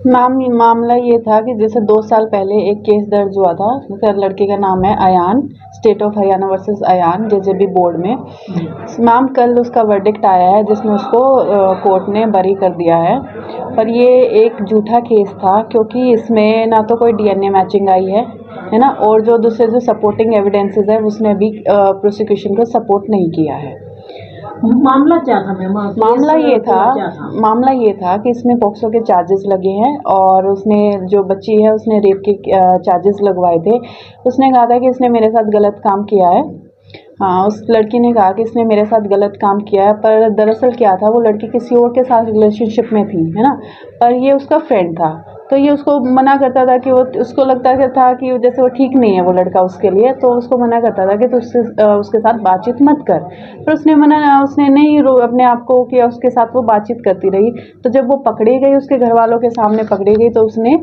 Ma'am मामला ये था कि जैसे 2 साल पहले एक केस दर्ज हुआ था। सर लड़के का नाम है Ayaan, state of Haryana versus Ayaan, JJB board में। मैम कल उसका वर्डिक्ट आया है जिसमें उसको कोर्ट ने बरी कर दिया है। पर ये एक झूठा केस था क्योंकि इसमें ना तो कोई डीएनए मैचिंग आई है ना, और जो दूसरे जो सपोर्टिंग एविडेंसेस है उसने अभी प्रोसिक्यूशन को सपोर्ट नहीं किया है। मामला क्या था मैम? मामला ये था कि इसमें पॉक्सो के चार्जेस लगे हैं और उसने जो बच्ची है उसने रेप के चार्जेस लगवाए थे। उसने कहा था कि इसने मेरे साथ गलत काम किया है। हाँ, उस लड़की ने कहा कि इसने मेरे साथ गलत काम किया है, पर दरअसल क्या था, वो लड़की किसी और के साथ रिलेशनशिप में थी, है ना, पर ये उसका फ्रेंड था। तो ये उसको मना करता था कि वो, उसको लगता था कि जैसे वो ठीक नहीं है वो लड़का उसके लिए, तो उसको मना करता था कि तू उसके साथ बातचीत मत कर। पर उसने नहीं अपने आप को किया, उसके साथ वो बातचीत करती रही। तो जब वो पकड़ी गई, उसके घर वालों के सामने पकड़ी गई, तो उसने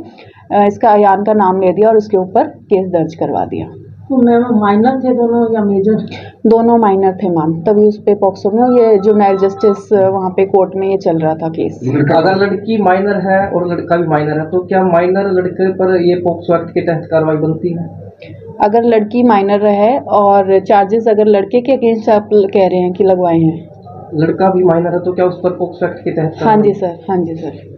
इसका अयान का नाम ले दिया और उसके ऊपर केस दर्ज करवा दिया। तो मैम माइनर थे दोनों या मेजर? दोनों माइनर थे मैम, तभी उस पे पॉक्सो में और ये जुवेनाइल जस्टिस वहाँ पे कोर्ट में ये चल रहा था केस। अगर लड़की माइनर है और लड़का भी माइनर है तो क्या माइनर लड़के पर ये पॉक्सो एक्ट के तहत कार्रवाई बनती है? अगर लड़की माइनर है और चार्जेस अगर लड़के के अगेंस्ट आप कह रहे हैं कि लगवाए हैं, लड़का भी माइनर है तो क्या उस पर पॉक्सो एक्ट के तहत? हाँ जी सर।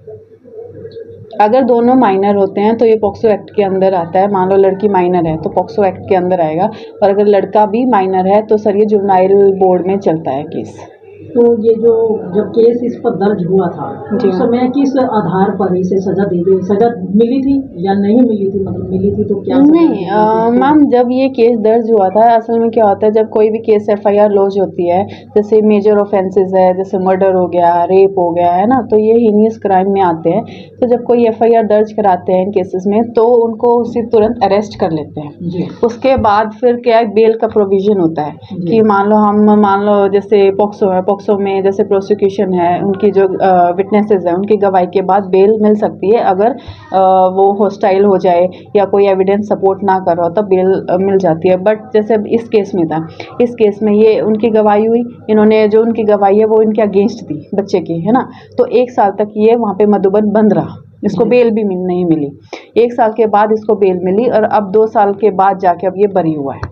अगर दोनों माइनर होते हैं तो ये पॉक्सो एक्ट के अंदर आता है। मान लो लड़की माइनर है तो पॉक्सो एक्ट के अंदर आएगा, और अगर लड़का भी माइनर है तो सर ये जुवेनाइल बोर्ड में चलता है केस। तो ये जो जब केस इस पर दर्ज हुआ था उस समय किस आधार पर इसे सजा दी गई? सजा मिली थी या नहीं मिली थी? मतलब मिली थी तो क्या? नहीं मैम, जब ये केस दर्ज हुआ था, असल में क्या होता है, जब कोई भी केस एफआईआर लॉन्च होती है, जैसे मेजर ऑफेंसेस है, जैसे मर्डर हो गया, रेप हो गया, है ना, तो ये हीनियस क्राइम में आते हैं। तो जब कोई एफआईआर दर्ज कराते हैं इन केसेस में तो उनको उसी तुरंत अरेस्ट कर लेते हैं। उसके बाद फिर क्या है, बेल का प्रोविजन होता है कि मान लो जैसे पॉक्सो में जैसे प्रोसिक्यूशन है, उनकी जो विटनेसेस है उनकी गवाही के बाद बेल मिल सकती है। अगर वो हॉस्टाइल हो जाए या कोई एविडेंस सपोर्ट ना कर रहा हो तब बेल मिल जाती है। बट जैसे इस केस में था, इस केस में ये उनकी गवाही हुई, इन्होंने जो उनकी गवाही है वो इनके अगेंस्ट थी बच्चे की, है ना, तो 1 साल तक ये वहाँ पे मधुबन बंद रहा। इसको बेल भी नहीं मिली। 1 साल के बाद इसको बेल मिली और अब 2 साल के बाद जाके अब ये बरी हुआ है।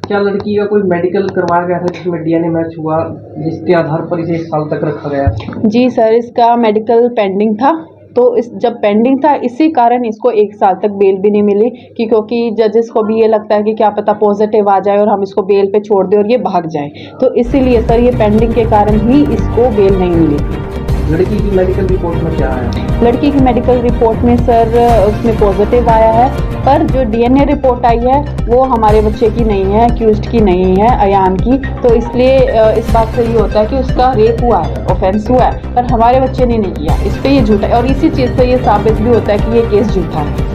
क्या लड़की का कोई मेडिकल करवाया गया था जिसमें डीएनए मैच हुआ, जिसके आधार पर इसे 1 साल तक रखा गया? जी सर, इसका मेडिकल पेंडिंग था, तो जब पेंडिंग था इसी कारण इसको 1 साल तक बेल भी नहीं मिली, क्योंकि जजेस को भी ये लगता है कि क्या पता पॉजिटिव आ जाए और हम इसको बेल पे छोड़ दें और ये भाग जाए, तो इसीलिए सर ये पेंडिंग के कारण ही इसको बेल नहीं मिली। लड़की की मेडिकल रिपोर्ट में क्या आया? लड़की की मेडिकल रिपोर्ट में सर उसमें पॉजिटिव आया है, पर जो डीएनए रिपोर्ट आई है वो हमारे बच्चे की नहीं है, एक्यूज्ड की नहीं है, अयान की। तो इसलिए इस बात से ये होता है कि उसका रेप हुआ है, ऑफेंस हुआ है, पर हमारे बच्चे ने नहीं किया। इस पर ये झूठा है और इसी चीज़ से ये साबित भी होता है कि ये केस झूठा है।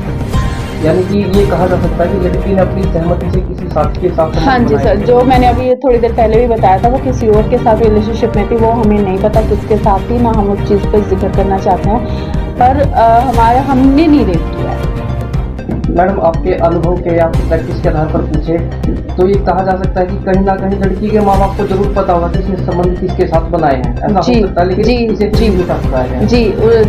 यानी कि ये कहा जा सकता है कि लड़की ने अपनी सहमति से किसी साथी के साथ? हाँ जी सर, जो मैंने अभी थोड़ी देर पहले भी बताया था वो किसी और के साथ रिलेशनशिप में थी, वो हमें नहीं पता किसके साथ थी, ना हम उस चीज़ पर जिक्र करना चाहते हैं, पर हमने नहीं रेप किया है। मैडम, आपके अनुभव के या प्रैक्टिस के आधार पर पूछे तो ये कहा जा सकता है कि कहीं ना कहीं लड़की के माँ बाप को जरूर पता होगा कि इसने संबंध किसके साथ बनाए हैं, ऐसा हो सकता है, लेकिन इसे नहीं बताया है। जी,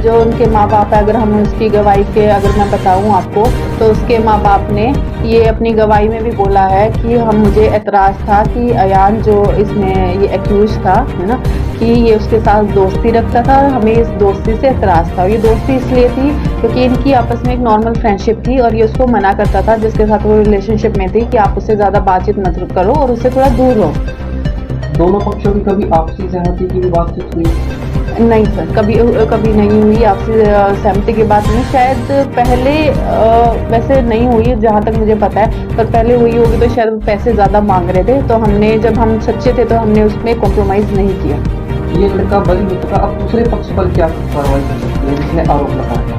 जो उनके माँ बाप है, अगर हम उसकी गवाही के अगर मैं बताऊं आपको, तो उसके माँ बाप ने ये अपनी गवाही में भी बोला है कि मुझे एतराज़ था कि अयान जो इसमें ये एक्यूज था, है ना, कि ये उसके साथ दोस्ती रखता था और हमें इस दोस्ती से एतराज़ था। ये दोस्ती इसलिए थी क्योंकि इनकी आपस में एक नॉर्मल फ्रेंडशिप थी और ये उसको मना करता था जिसके साथ वो रिलेशनशिप में थी कि आप उससे ज़्यादा बातचीत मत करो और उससे थोड़ा दूर रहो। दोनों पक्षों की कभी आपसी सहमति की भी बातचीत हुई? नहीं सर, कभी नहीं हुई आपसी सहमति की बात नहीं। शायद पहले वैसे नहीं हुई जहाँ तक मुझे पता है, पर पहले हुई होगी तो शायद पैसे ज़्यादा मांग रहे थे, तो हमने, जब हम सच्चे थे तो हमने उसमें कॉम्प्रोमाइज़ नहीं किया। ये लड़का बरी हो चुका, अब दूसरे पक्ष पर क्या कार्रवाई कर सकती है जिसने आरोप लगाया?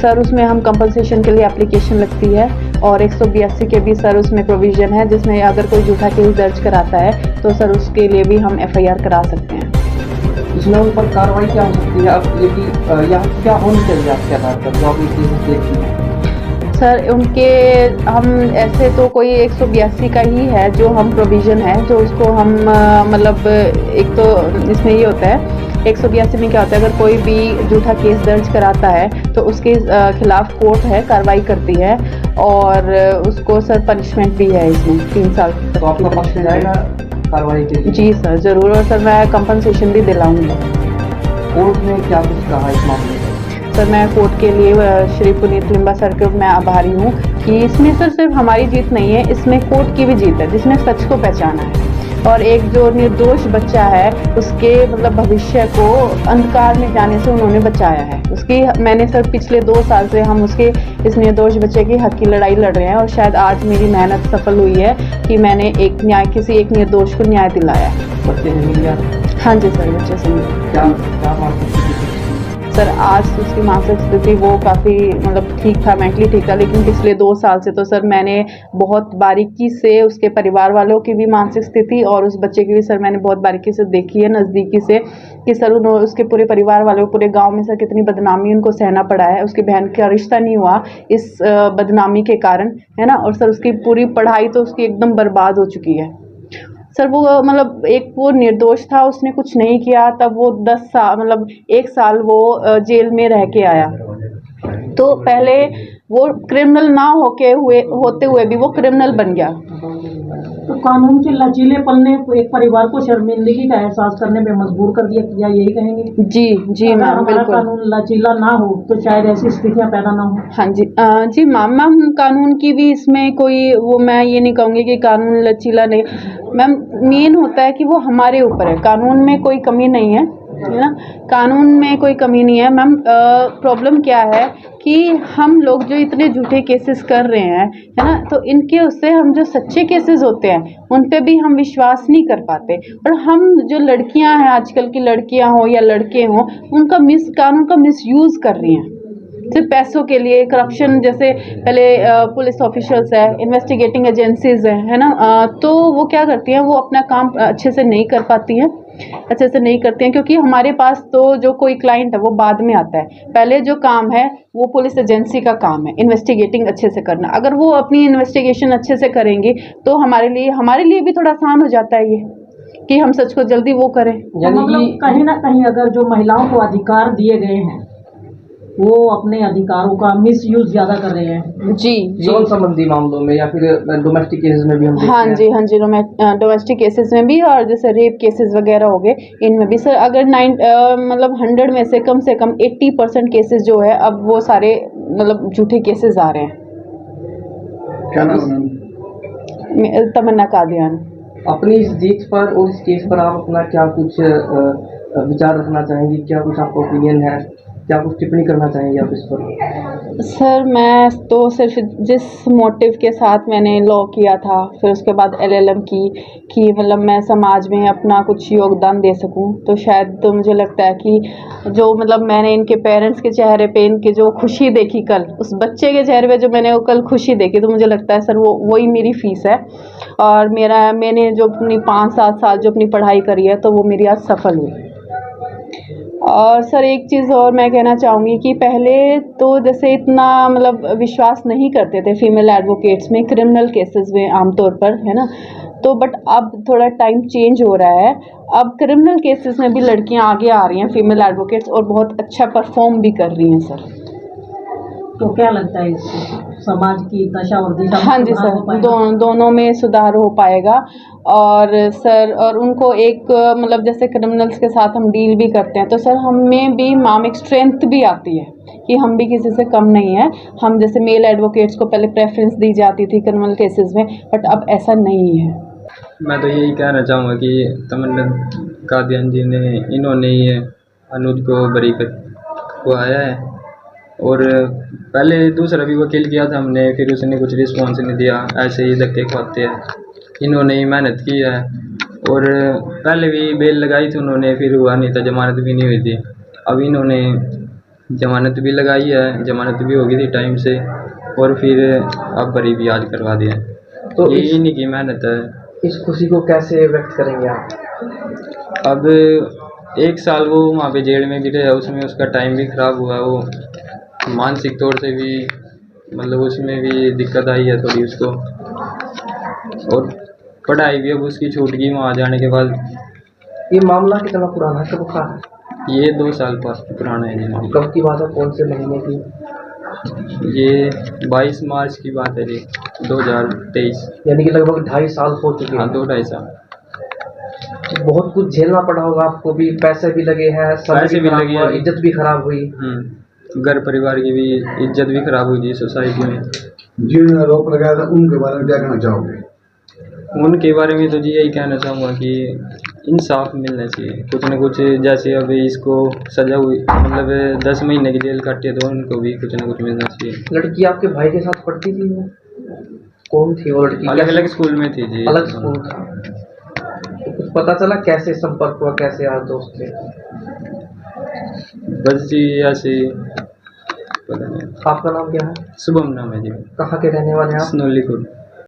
सर उसमें हम कंपनसेशन के लिए एप्लीकेशन लगती है और 182 के भी सर उसमें प्रोविज़न है, जिसमें अगर कोई झूठा केस दर्ज कराता है तो सर उसके लिए भी हम एफआईआर करा सकते हैं। इसमें उन पर कार्रवाई क्या हो सकती है? अब यदि यहाँ क्या होनी चाहिए आपके आधार पर जो आप ये केसेस देखती हैं? सर उनके हम ऐसे तो कोई 182 का ही है जो हम प्रोविज़न है, जो उसको हम मतलब एक तो इसमें ये होता है 182 में क्या होता है, अगर कोई भी झूठा केस दर्ज कराता है तो उसके खिलाफ कोर्ट है कार्रवाई करती है और उसको सर पनिशमेंट भी है इसमें 3 साल तो आपका पक्ष जाएगा कार्रवाई के लिए? जी सर ज़रूर, और सर मैं कंपनसेशन भी दिलाऊंगी। कोर्ट ने क्या कुछ कहा इस मामले में? सर मैं कोर्ट के लिए श्री पुनीत लिम्बा सर के मैं आभारी हूँ कि इसमें सर सिर्फ हमारी जीत नहीं है, इसमें कोर्ट की भी जीत है जिसने सच को पहचाना है और एक जो निर्दोष बच्चा है उसके मतलब भविष्य को अंधकार में जाने से उन्होंने बचाया है। उसकी मैंने सर पिछले 2 साल से हम उसके इस निर्दोष बच्चे की हक की लड़ाई लड़ रहे हैं और शायद आज मेरी मेहनत सफल हुई है कि मैंने किसी एक निर्दोष को न्याय दिलाया है। बच्चे से मिल गया? हाँ जी सर, बच्चे से मिल। क्या मानसिक स्थिति? सर आज उसकी मानसिक स्थिति वो काफ़ी मतलब ठीक था, मेंटली ठीक था, लेकिन पिछले 2 साल से तो सर मैंने बहुत बारीकी से उसके परिवार वालों की भी मानसिक स्थिति और उस बच्चे की भी सर मैंने बहुत बारीकी से देखी है नज़दीकी से कि सर उसके पूरे परिवार वालों पूरे गांव में सर कितनी बदनामी उनको सहना पड़ा है। उसकी बहन का रिश्ता नहीं हुआ इस बदनामी के कारण, है ना, और सर उसकी पूरी पढ़ाई तो उसकी एकदम बर्बाद हो चुकी है। सर वो मतलब एक वो निर्दोष था, उसने कुछ नहीं किया, तब वो 10 साल मतलब 1 साल वो जेल में रह के आया। तो पहले वो क्रिमिनल ना होते हुए भी वो क्रिमिनल बन गया। तो कानून के लचीलेपन ने एक परिवार को शर्मिंदगी का एहसास करने में मजबूर कर दिया, क्या यही कहेंगे? जी अगर मैम, हमारा बिल्कुल। कानून लचीला ना हो तो शायद ऐसी स्थितियां पैदा ना हो। हाँ जी, जी मैम, कानून की भी इसमें कोई वो मैं ये नहीं कहूँगी कि कानून लचीला नहीं मैम, मेन होता है कि वो हमारे ऊपर है। कानून में कोई कमी नहीं है ना, कानून में कोई कमी नहीं है मैम। प्रॉब्लम क्या है कि हम लोग जो इतने झूठे केसेस कर रहे हैं, है ना, तो इनके उससे हम जो सच्चे केसेस होते हैं उन पे भी हम विश्वास नहीं कर पाते और हम जो लड़कियां हैं, आजकल की लड़कियां हो या लड़के हों, उनका कानून का मिसयूज़ कर रही हैं सिर्फ पैसों के लिए। करप्शन जैसे पहले पुलिस ऑफिशियल्स है, इन्वेस्टिगेटिंग एजेंसीज है ना, तो वो क्या करती हैं, वो अपना काम अच्छे से नहीं कर पाती हैं, अच्छे से नहीं करती हैं, क्योंकि हमारे पास तो जो कोई क्लाइंट है वो बाद में आता है। पहले जो काम है वो पुलिस एजेंसी का काम है, इन्वेस्टिगेटिंग अच्छे से करना। अगर वो अपनी इन्वेस्टिगेशन अच्छे से करेंगी तो हमारे लिए भी थोड़ा आसान हो जाता है ये कि हम सच को जल्दी वो करें। मतलब कहीं ना कहीं अगर जो महिलाओं को अधिकार दिए गए हैं वो अपने अधिकारों का मिसयूज ज्यादा कर रहे हैं। जी यौन संबंधी मामलों में या फिर डोमेस्टिक केसेस में भी हम देखते हैं। हाँ जी, डोमेस्टिक केसेस में भी और जैसे रेप केसेस वगैरह हो गए, इनमें भी सर अगर 100 में से कम 80% केसेस जो है अब वो सारे मतलब झूठे केसेस आ रहे हैं। क्या नाम है? तमन्ना कादियान। अपनी इस जीत पर और इस केस पर आप अपना क्या कुछ विचार रखना चाहेंगी? क्या कुछ आपका ओपिनियन है? क्या कुछ टिप्पणी करना चाहेंगे आप इस पर? सर मैं तो सिर्फ जिस मोटिव के साथ मैंने लॉ किया था, फिर उसके बाद LLM की मतलब मैं समाज में अपना कुछ योगदान दे सकूं, तो शायद तो मुझे लगता है कि जो मतलब मैंने इनके पेरेंट्स के चेहरे पे इनकी जो खुशी देखी कल, उस बच्चे के चेहरे पे जो मैंने वो कल खुशी देखी, तो मुझे लगता है सर वही मेरी फ़ीस है और मैंने जो अपनी 5-7 साल जो अपनी पढ़ाई करी है तो वो मेरी आज सफल हुई। और सर एक चीज़ और मैं कहना चाहूँगी कि पहले तो जैसे इतना मतलब विश्वास नहीं करते थे फीमेल एडवोकेट्स में क्रिमिनल केसेस में आमतौर पर, है ना, तो बट अब थोड़ा टाइम चेंज हो रहा है। अब क्रिमिनल केसेस में भी लड़कियां आगे आ रही हैं फीमेल एडवोकेट्स और बहुत अच्छा परफॉर्म भी कर रही हैं सर। तो क्या लगता है इससे समाज की दशा और दिशा? हाँ जी सर, दोनों में सुधार हो पाएगा और सर और उनको एक मतलब जैसे क्रिमिनल्स के साथ हम डील भी करते हैं तो सर हमें भी मैम एक स्ट्रेंथ भी आती है कि हम भी किसी से कम नहीं है। हम जैसे मेल एडवोकेट्स को पहले प्रेफरेंस दी जाती थी क्रिमिनल केसेस में, बट अब ऐसा नहीं है। मैं तो यही कहना चाहूँगा कि तमन्ना कादियान जी ने इन्होंने ही अनुज को बरी को आया है और पहले दूसरा भी वकील किया था हमने, फिर उसने कुछ रिस्पॉन्स नहीं दिया, ऐसे ही धक्के खाते हैं। इन्होंने ही मेहनत की है और पहले भी बेल लगाई थी उन्होंने, फिर हुआ नहीं था, जमानत भी नहीं हुई थी। अब इन्होंने जमानत भी लगाई है, जमानत भी हो गई थी टाइम से और फिर अब बरी भी आज करवा दिया। तो ये इन्हीं की मेहनत है। इस खुशी को कैसे व्यक्त करेंगे आप? अब 1 साल वो वहाँ पे जेल में भी रहा, उसमें उसका टाइम भी ख़राब हुआ, वो मानसिक तौर से भी मतलब उसमें भी दिक्कत आई है थोड़ी उसको, और पढ़ाई भी अब उसकी छूट गई वहाँ जाने के बाद। ये मामला कितना पुराना है, कब का है? ये 2 साल पुराना है जी। कब की बात है, कौन से महीने की? ये 22 मार्च की बात है जी, 2023। यानी कि लगभग 2.5 साल हो चुके हाँ, हैं। 2-2.5 साल। बहुत कुछ झेलना पड़ा होगा आपको भी, पैसे भी लगे हैं, समय पैसे भी खराब लगे हुआ, हैं। इज्जत भी खराब हुई। घर परिवार की भी इज्जत भी खराब हुई थी सोसाइटी में। जिन आरोप लगाया था उनके बारे में क्या कहना चाहोगे? उनके बारे में तो जी यही कहना चाहूँगा कि इंसाफ मिलना चाहिए कुछ न कुछ। जैसे अभी इसको सजा हुई, मतलब 10 महीने की जेल काटी है, तो उनको भी कुछ न कुछ मिलना चाहिए। लड़की आपके भाई के साथ पढ़ती थी वो? कौन थी वो लड़की? अलग अलग स्कूल में थी जी। अलग स्कूल था। तो कुछ पता चला कैसे संपर्क हुआ, कैसे यार दोस्त थे? बस जी ऐसे पता नहीं। आपका नाम क्या है? शुभम नाम है जी। कहाँ के रहने वाले हैं आप? स्नोलीपुर।